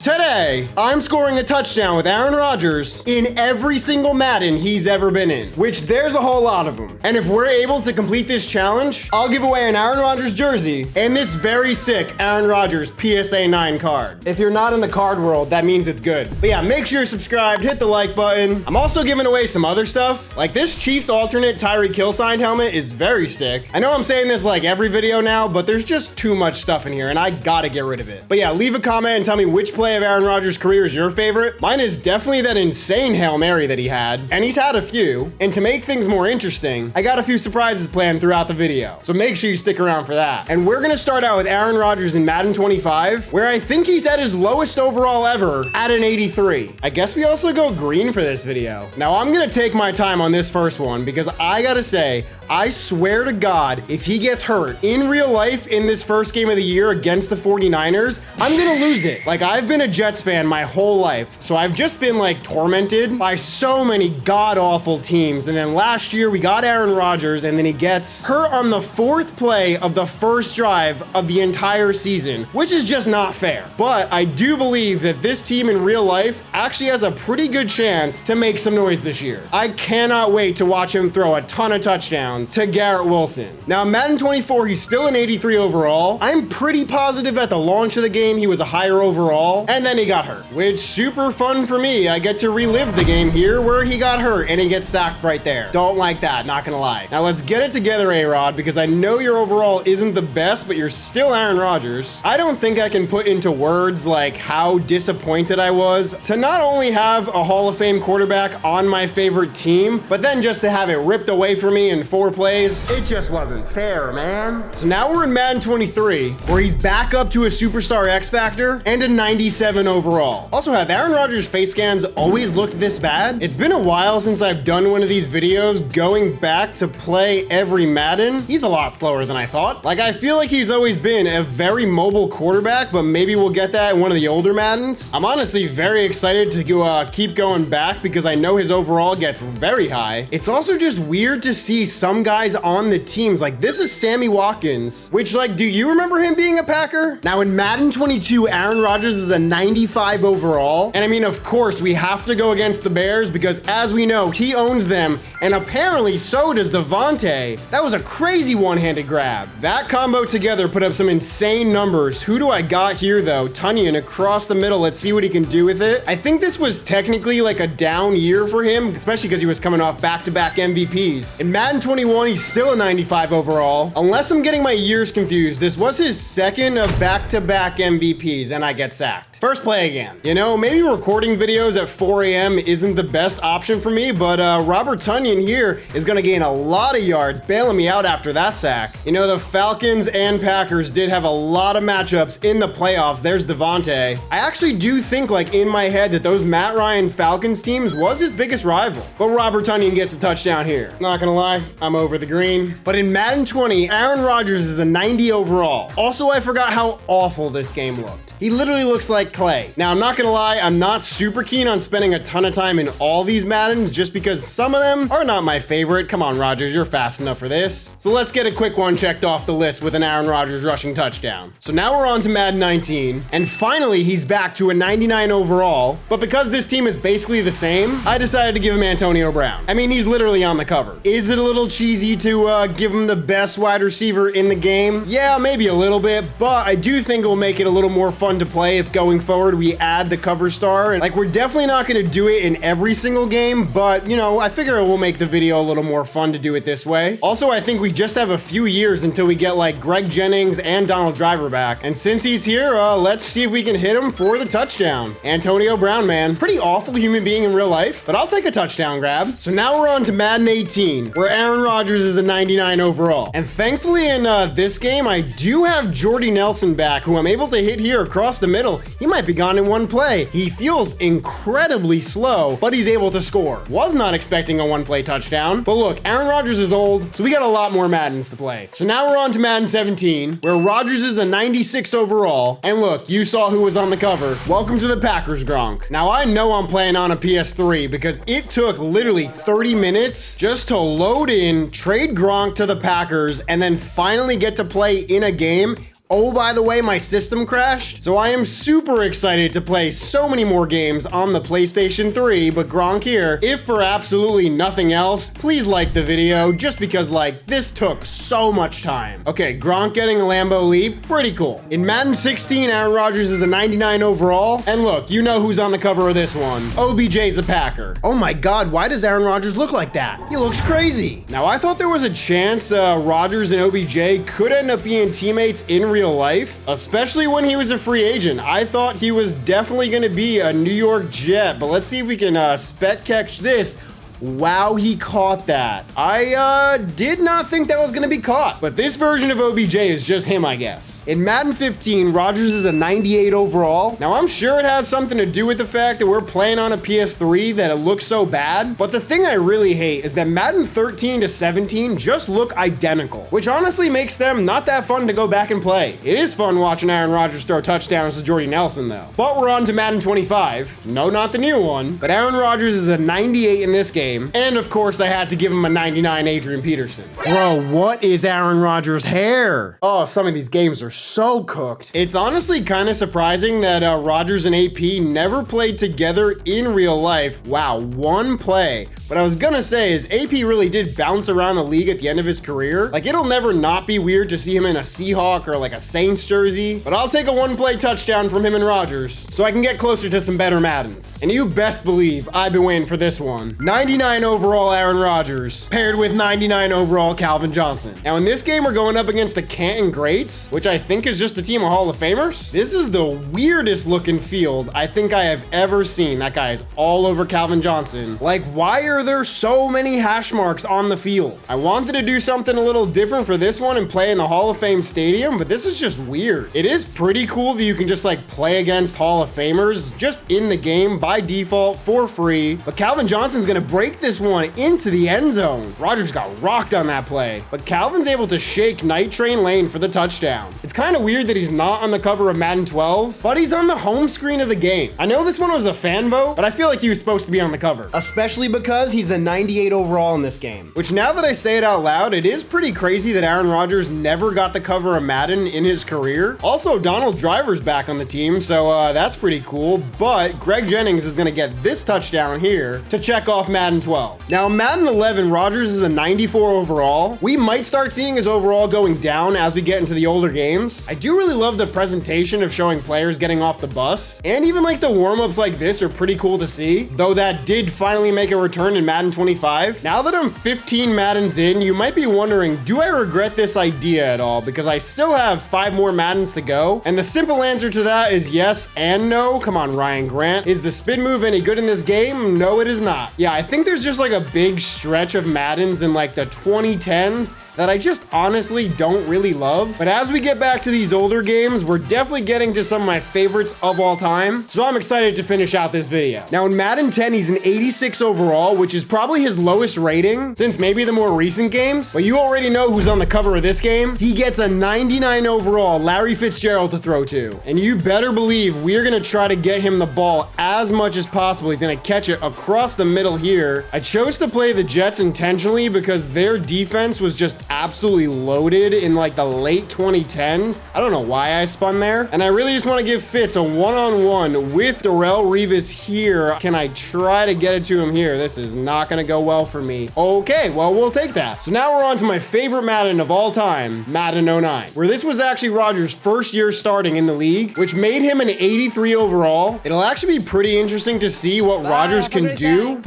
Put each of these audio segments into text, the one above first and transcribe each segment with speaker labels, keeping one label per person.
Speaker 1: Today, I'm scoring a touchdown with Aaron Rodgers in every single Madden he's ever been in, which there's a whole lot of them. And if we're able to complete this challenge, I'll give away an Aaron Rodgers jersey and this very sick Aaron Rodgers PSA 9 card. If you're not in the card world, that means it's good. But yeah, make sure you're subscribed, hit the like button. I'm also giving away some other stuff. Like this Chiefs alternate Tyreek Hill signed helmet is very sick. I know I'm saying this like every video now, but there's just too much stuff in here and I gotta get rid of it. But yeah, leave a comment and tell me which play of Aaron Rodgers' career is your favorite. Mine is definitely that insane Hail Mary that he had, and he's had a few. And to make things more interesting, I got a few surprises planned throughout the video, so make sure you stick around for that. And we're gonna start out with Aaron Rodgers in Madden 25, where I think he's at his lowest overall ever at an 83. I guess we also go green for this video. Now I'm gonna take my time on this first one because I gotta say, I swear to God, if he gets hurt in real life in this first game of the year against the 49ers, I'm gonna lose it. Like, I've been a Jets fan my whole life, so I've just been like tormented by so many god-awful teams. And then last year we got Aaron Rodgers and then he gets hurt on the fourth play of the first drive of the entire season, which is just not fair. But I do believe that this team in real life actually has a pretty good chance to make some noise this year. I cannot wait to watch him throw a ton of touchdowns to Garrett Wilson. Now, in Madden 24, he's still an 83 overall. I'm pretty positive at the launch of the game, he was a higher overall, and then he got hurt, which super fun for me. I get to relive the game here where he got hurt and he gets sacked right there. Don't like that, not gonna lie. Now, let's get it together, A-Rod, because I know your overall isn't the best, but you're still Aaron Rodgers. I don't think I can put into words like how disappointed I was to not only have a Hall of Fame quarterback on my favorite team, but then just to have it ripped away from me in 4 plays. It just wasn't fair, man. So now we're in Madden 23, where he's back up to a superstar X Factor and a 97 overall. Also, have Aaron Rodgers face scans always looked this bad? It's been a while since I've done one of these videos going back to play every Madden. He's a lot slower than I thought. Like, I feel like he's always been a very mobile quarterback, but maybe we'll get that in one of the older Maddens. I'm honestly very excited to keep going back because I know his overall gets very high. It's also just weird to see some guys on the teams. Like, this is Sammy Watkins, which, like, do you remember him being a Packer? Now, in Madden 22, Aaron Rodgers is a 95 overall. And I mean, of course, we have to go against the Bears because, as we know, he owns them, and apparently so does Devontae. That was a crazy one-handed grab. That combo together put up some insane numbers. Who do I got here, though? Tunyon across the middle. Let's see what he can do with it. I think this was technically like a down year for him, especially because he was coming off back-to-back MVPs. In Madden 21, he's still a 95 overall. Unless I'm getting my years confused, this was his second of back-to-back MVPs, and I get sacked. First play again. You know, maybe recording videos at 4 a.m. isn't the best option for me, but Robert Tunyon here is gonna gain a lot of yards, bailing me out after that sack. You know, the Falcons and Packers did have a lot of matchups in the playoffs. There's Devontae. I actually do think, like, in my head that those Matt Ryan Falcons teams was his biggest rival. But Robert Tunyon gets a touchdown here. Not gonna lie, I'm over the green. But in Madden 20, Aaron Rodgers is a 90 overall. Also, I forgot how awful this game looked. He literally looks like clay. Now, I'm not gonna lie, I'm not super keen on spending a ton of time in all these Maddens just because some of them are not my favorite. Come on, Rodgers, you're fast enough for this. So let's get a quick one checked off the list with an Aaron Rodgers rushing touchdown. So now we're on to Madden 19, and finally he's back to a 99 overall, but because this team is basically the same, I decided to give him Antonio Brown. I mean, he's literally on the cover. Is it a little cheesy to give him the best wide receiver in the game? Yeah, maybe a little bit, but I do think it'll make it a little more fun to play if going forward we add the cover star. And like, we're definitely not going to do it in every single game, but you know, I figure it will make the video a little more fun to do it this way. Also, I think we just have a few years until we get like Greg Jennings and Donald Driver back, and since he's here, let's see if we can hit him for the touchdown. Antonio Brown, man, pretty awful human being in real life, but I'll take a touchdown grab. So now we're on to Madden 18, where Aaron Rodgers is a 99 overall, and thankfully in this game I do have Jordy Nelson back, who I'm able to hit here across the middle. He might be gone in one play. He feels incredibly slow, but he's able to score. Was not expecting a one-play touchdown, but look, Aaron Rodgers is old, so we got a lot more Maddens to play. So now we're on to Madden 17, where Rodgers is the 96 overall, and look, you saw who was on the cover. Welcome to the Packers, Gronk. Now, I know I'm playing on a PS3 because it took literally 30 minutes just to load in, trade Gronk to the Packers, and then finally get to play in a game Oh, by the way, my system crashed, so I am super excited to play so many more games on the PlayStation 3, but Gronk here, if for absolutely nothing else, please like the video, just because, like, this took so much time. Okay, Gronk getting a Lambeau leap, pretty cool. In Madden 16, Aaron Rodgers is a 99 overall, and look, you know who's on the cover of this one. OBJ's a Packer. Oh my God, why does Aaron Rodgers look like that? He looks crazy. Now, I thought there was a chance Rodgers and OBJ could end up being teammates in real life, especially when he was a free agent. I thought he was definitely going to be a New York Jet, but let's see if we can spec catch this. Wow, he caught that. I did not think that was gonna be caught, but this version of OBJ is just him, I guess. In Madden 15, Rodgers is a 98 overall. Now, I'm sure it has something to do with the fact that we're playing on a PS3 that it looks so bad, but the thing I really hate is that Madden 13 to 17 just look identical, which honestly makes them not that fun to go back and play. It is fun watching Aaron Rodgers throw touchdowns to Jordy Nelson, though. But we're on to Madden 25. No, not the new one, but Aaron Rodgers is a 98 in this game. And of course, I had to give him a 99 Adrian Peterson. Bro, what is Aaron Rodgers' hair? Oh, some of these games are so cooked. It's honestly kind of surprising that Rodgers and AP never played together in real life. Wow, one play. What I was gonna say is AP really did bounce around the league at the end of his career. Like, it'll never not be weird to see him in a Seahawk or like a Saints jersey, but I'll take a one-play touchdown from him and Rodgers so I can get closer to some better Maddens. And you best believe I've been waiting for this one. 99 overall Aaron Rodgers paired with 99 overall Calvin Johnson. Now in this game, we're going up against the Canton Greats, which I think is just a team of Hall of Famers. This is the weirdest looking field I think I have ever seen. That guy is all over Calvin Johnson. Like, why are there so many hash marks on the field? I wanted to do something a little different for this one and play in the Hall of Fame stadium, but this is just weird. It is pretty cool that you can just like play against Hall of Famers just in the game by default for free, but Calvin Johnson's gonna break this one into the end zone. Rodgers got rocked on that play, but Calvin's able to shake Night Train Lane for the touchdown. It's kind of weird that he's not on the cover of Madden 12, but he's on the home screen of the game. I know this one was a fan vote, but I feel like he was supposed to be on the cover, especially because he's a 98 overall in this game, which now that I say it out loud, it is pretty crazy that Aaron Rodgers never got the cover of Madden in his career. Also, Donald Driver's back on the team, so that's pretty cool, but Greg Jennings is gonna get this touchdown here to check off Madden 12. Now, Madden 11, Rodgers is a 94 overall. We might start seeing his overall going down as we get into the older games. I do really love the presentation of showing players getting off the bus, and even like the warm-ups like this are pretty cool to see, though that did finally make a return in Madden 25. Now that I'm 15 Maddens in, you might be wondering, do I regret this idea at all? Because I still have 5 more Maddens to go, and the simple answer to that is yes and no. Come on, Ryan Grant. Is the spin move any good in this game? No, it is not. Yeah, I think there's just like a big stretch of Maddens in like the 2010s that I just honestly don't really love. But as we get back to these older games, we're definitely getting to some of my favorites of all time. So I'm excited to finish out this video. Now in Madden 10, he's an 86 overall, which is probably his lowest rating since maybe the more recent games. But you already know who's on the cover of this game. He gets a 99 overall Larry Fitzgerald to throw to. And you better believe we're gonna try to get him the ball as much as possible. He's gonna catch it across the middle here. I chose to play the Jets intentionally because their defense was just absolutely loaded in like the late 2010s. I don't know why I spun there. And I really just want to give Fitz a one-on-one with Darrelle Revis here. Can I try to get it to him here? This is not going to go well for me. Okay, well, we'll take that. So now we're on to my favorite Madden of all time, Madden 09, where this was actually Rodgers' first year starting in the league, which made him an 83 overall. It'll actually be pretty interesting to see what Rodgers can do.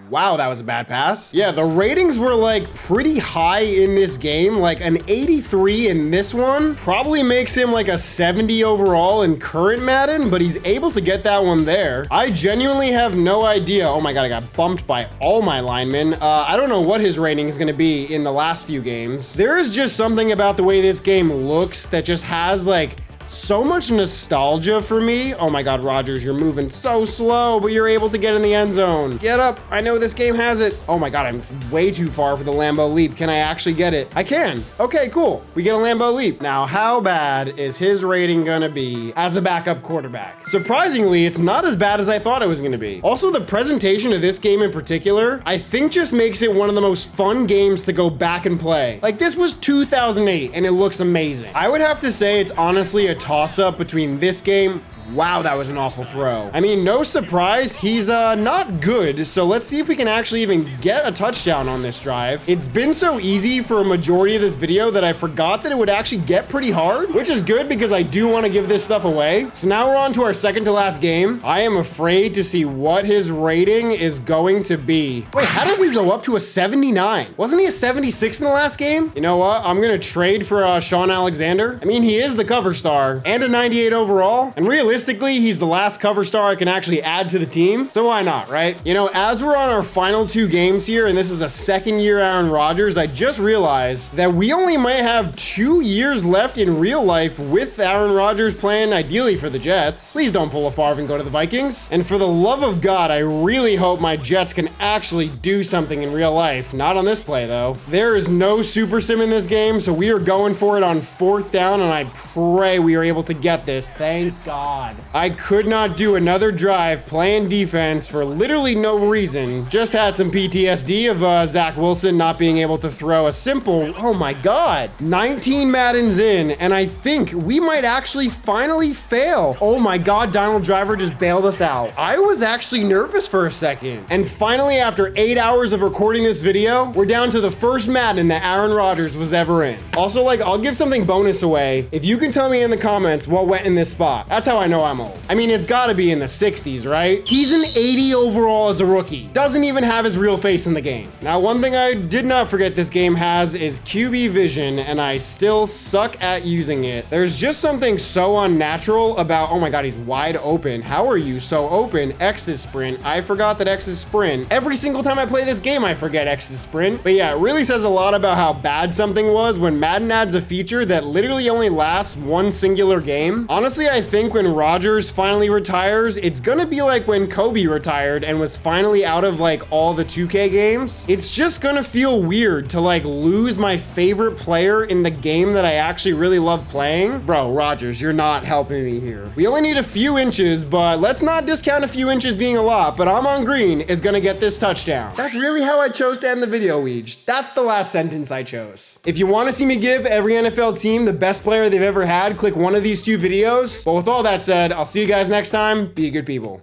Speaker 1: Wow, that was a bad pass. Yeah, the ratings were like pretty high in this game. Like an 83 in this one probably makes him like a 70 overall in current Madden, but he's able to get that one there. I genuinely have no idea. Oh my God, I got bumped by all my linemen. I don't know what his rating is gonna be in the last few games. There is just something about the way this game looks that just has like So much nostalgia for me. Oh my God, Rodgers, you're moving so slow, but you're able to get in the end zone. Get up. I know this game has it. Oh my God, I'm way too far for the Lambeau leap. Can I actually get it? I can. Okay, cool. We get a Lambeau leap. Now, how bad is his rating gonna be as a backup quarterback? Surprisingly, it's not as bad as I thought it was gonna be. Also, the presentation of this game in particular, I think just makes it one of the most fun games to go back and play. Like, this was 2008 and it looks amazing. I would have to say it's honestly a toss-up between this game. Wow, that was an awful throw. I mean, no surprise, he's not good, so let's see if we can actually even get a touchdown on this drive. It's been so easy for a majority of this video that I forgot that it would actually get pretty hard, which is good because I do want to give this stuff away. So now we're on to our second to last game. I am afraid to see what his rating is going to be. Wait, how did we go up to a 79? Wasn't he a 76 in the last game? You know what? I'm gonna trade for Sean Alexander. I mean, he is the cover star and a 98 overall, and realistically, he's the last cover star I can actually add to the team, so why not, right? You know, as we're on our final 2 games here, and this is a second-year Aaron Rodgers, I just realized that we only might have 2 years left in real life with Aaron Rodgers playing ideally for the Jets. Please don't pull a Favre and go to the Vikings. And for the love of God, I really hope my Jets can actually do something in real life. Not on this play, though. There is no super sim in this game, so we are going for it on 4th down, and I pray we are able to get this. Thank God. I could not do another drive playing defense for literally no reason. Just had some PTSD of Zach Wilson not being able to throw a simple, oh my God, 19 Maddens in, and I think we might actually finally fail. Oh my God, Donald Driver just bailed us out. I was actually nervous for a second. And finally, after 8 hours of recording this video, we're down to the first Madden that Aaron Rodgers was ever in. Also, like, I'll give something bonus away if you can tell me in the comments what went in this spot. That's how I know I'm old. I mean, it's gotta be in the 60s, right? He's an 80 overall as a rookie. Doesn't even have his real face in the game. Now, one thing I did not forget this game has is QB vision, and I still suck at using it. There's just something so unnatural about, oh my God, he's wide open. How are you so open? X is sprint. I forgot that X is sprint. Every single time I play this game, I forget X is sprint. But yeah, it really says a lot about how bad something was when Madden adds a feature that literally only lasts one singular game. Honestly, I think when Rodgers finally retires, it's gonna be like when Kobe retired and was finally out of like all the 2K games. It's just gonna feel weird to like lose my favorite player in the game that I actually really love playing. Bro, Rodgers, you're not helping me here. We only need a few inches, but let's not discount a few inches being a lot, but I'm on green is gonna get this touchdown. That's really how I chose to end the video, Weej. That's the last sentence I chose. If you wanna see me give every NFL team the best player they've ever had, click one of these 2 videos. But with all that said, I'll see you guys next time. Be good people.